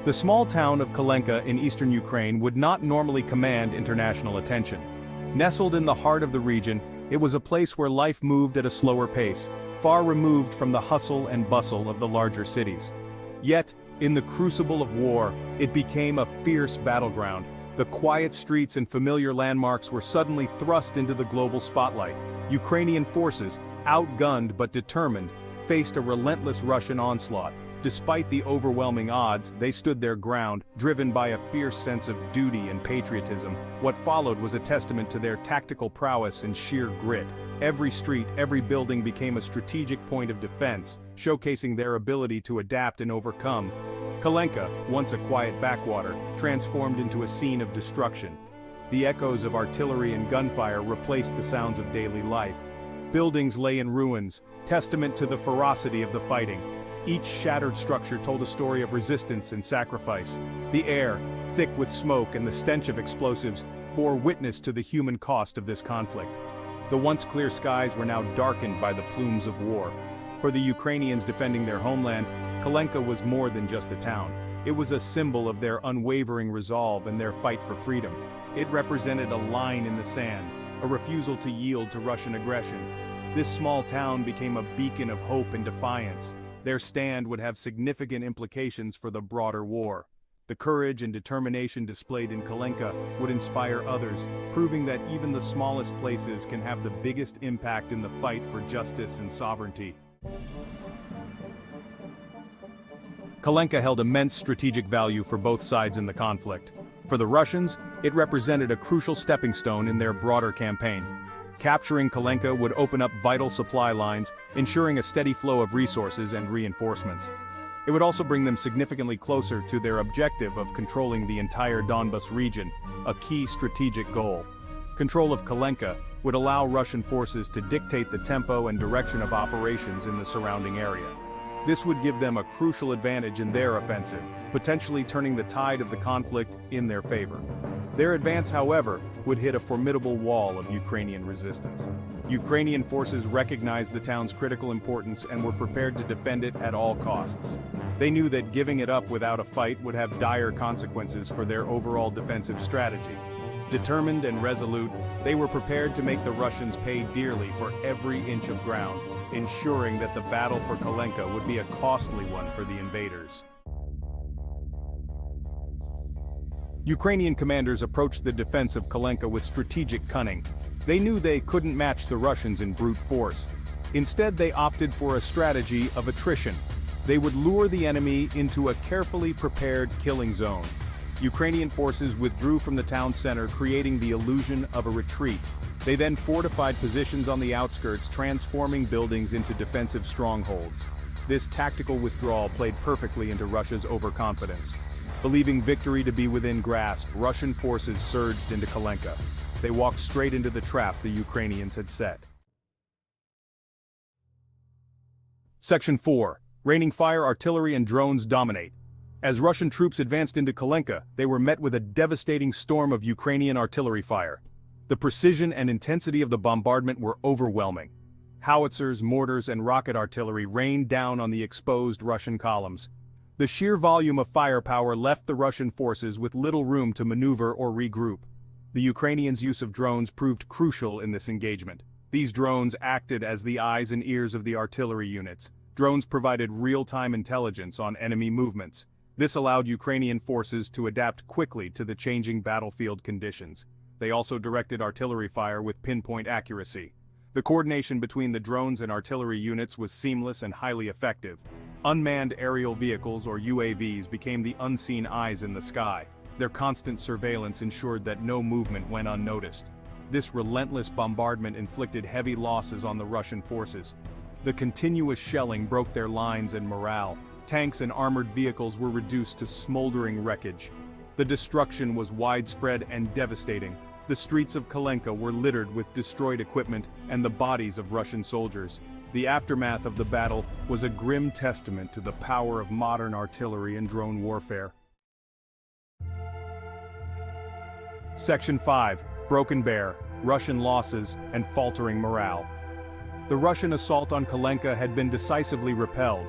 The small town of Kalenka in eastern Ukraine would not normally command international attention. Nestled in the heart of the region, it was a place where life moved at a slower pace, far removed from the hustle and bustle of the larger cities. Yet, in the crucible of war, it became a fierce battleground. The quiet streets and familiar landmarks were suddenly thrust into the global spotlight. Ukrainian forces, outgunned but determined, faced a relentless Russian onslaught. Despite the overwhelming odds, they stood their ground, driven by a fierce sense of duty and patriotism. What followed was a testament to their tactical prowess and sheer grit. Every street, every building became a strategic point of defense, showcasing their ability to adapt and overcome. Kalenka, once a quiet backwater, transformed into a scene of destruction. The echoes of artillery and gunfire replaced the sounds of daily life. Buildings lay in ruins, testament to the ferocity of the fighting. Each shattered structure told a story of resistance and sacrifice. The air, thick with smoke and the stench of explosives, bore witness to the human cost of this conflict. The once clear skies were now darkened by the plumes of war. For the Ukrainians defending their homeland, Kalenka was more than just a town. It was a symbol of their unwavering resolve and their fight for freedom. It represented a line in the sand, a refusal to yield to Russian aggression. This small town became a beacon of hope and defiance. Their stand would have significant implications for the broader war. The courage and determination displayed in Kalenka would inspire others, proving that even the smallest places can have the biggest impact in the fight for justice and sovereignty. Kalenka held immense strategic value for both sides in the conflict. For the Russians, it represented a crucial stepping stone in their broader campaign. Capturing Kalenka would open up vital supply lines, ensuring a steady flow of resources and reinforcements. It would also bring them significantly closer to their objective of controlling the entire Donbas region, a key strategic goal. Control of Kalenka would allow Russian forces to dictate the tempo and direction of operations in the surrounding area. This would give them a crucial advantage in their offensive, potentially turning the tide of the conflict in their favor. Their advance, however, would hit a formidable wall of Ukrainian resistance. Ukrainian forces recognized the town's critical importance and were prepared to defend it at all costs. They knew that giving it up without a fight would have dire consequences for their overall defensive strategy. Determined and resolute, they were prepared to make the Russians pay dearly for every inch of ground, ensuring that the battle for Kalenka would be a costly one for the invaders. Ukrainian commanders approached the defense of Kalenka with strategic cunning. They knew they couldn't match the Russians in brute force. Instead, they opted for a strategy of attrition. They would lure the enemy into a carefully prepared killing zone. Ukrainian forces withdrew from the town center, creating the illusion of a retreat. They then fortified positions on the outskirts, transforming buildings into defensive strongholds. This tactical withdrawal played perfectly into Russia's overconfidence. Believing victory to be within grasp, Russian forces surged into Kalenka. They walked straight into the trap the Ukrainians had set. Section 4. Raining fire, artillery and drones dominate. As Russian troops advanced into Kalenka, they were met with a devastating storm of Ukrainian artillery fire. The precision and intensity of the bombardment were overwhelming. Howitzers, mortars, and rocket artillery rained down on the exposed Russian columns. The sheer volume of firepower left the Russian forces with little room to maneuver or regroup. The Ukrainians' use of drones proved crucial in this engagement. These drones acted as the eyes and ears of the artillery units. Drones provided real-time intelligence on enemy movements. This allowed Ukrainian forces to adapt quickly to the changing battlefield conditions. They also directed artillery fire with pinpoint accuracy. The coordination between the drones and artillery units was seamless and highly effective. Unmanned aerial vehicles, or UAVs, became the unseen eyes in the sky. Their constant surveillance ensured that no movement went unnoticed. This relentless bombardment inflicted heavy losses on the Russian forces. The continuous shelling broke their lines and morale. Tanks and armored vehicles were reduced to smoldering wreckage. The destruction was widespread and devastating. The streets of Kalenka were littered with destroyed equipment and the bodies of Russian soldiers. The aftermath of the battle was a grim testament to the power of modern artillery and drone warfare. Section 5. Broken Bear, Russian losses and faltering morale. The Russian assault on Kalenka had been decisively repelled.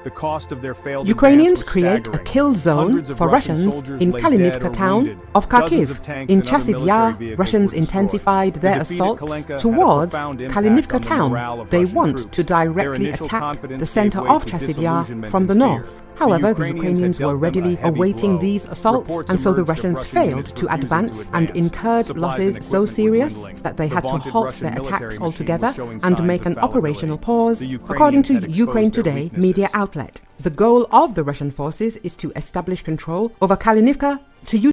The cost of their failed Ukrainians advance was create a staggering. kill zone Hundreds of for Russian Russians soldiers in lay dead or Kalinivka town wounded. of Dozens Kharkiv. of tanks In and other Chasiv military Yar, vehicles Russians were destroyed. intensified The their defeat at assaults Kalenka had a towards profound impact Kalinivka on the morale town. of They Russian want troops. to directly Their initial attack confidence the center gave way of to Chasiv Yar disillusionment from and the fear. north. However, the Ukrainians had were dealt them a readily heavy awaiting blow. these assaults, Reports and so the emerged of Russians Russian failed units to refusing advance to and advance. incurred Supplies losses and so equipment were serious dwindling. that they The had to vaunted halt Russian their military attacks machine was altogether showing and signs make of an operational pause, The according to Ukrainians had Ukraine exposed their Today weaknesses. media outlet. The goal of the Russian forces is to establish control over Kalinivka to use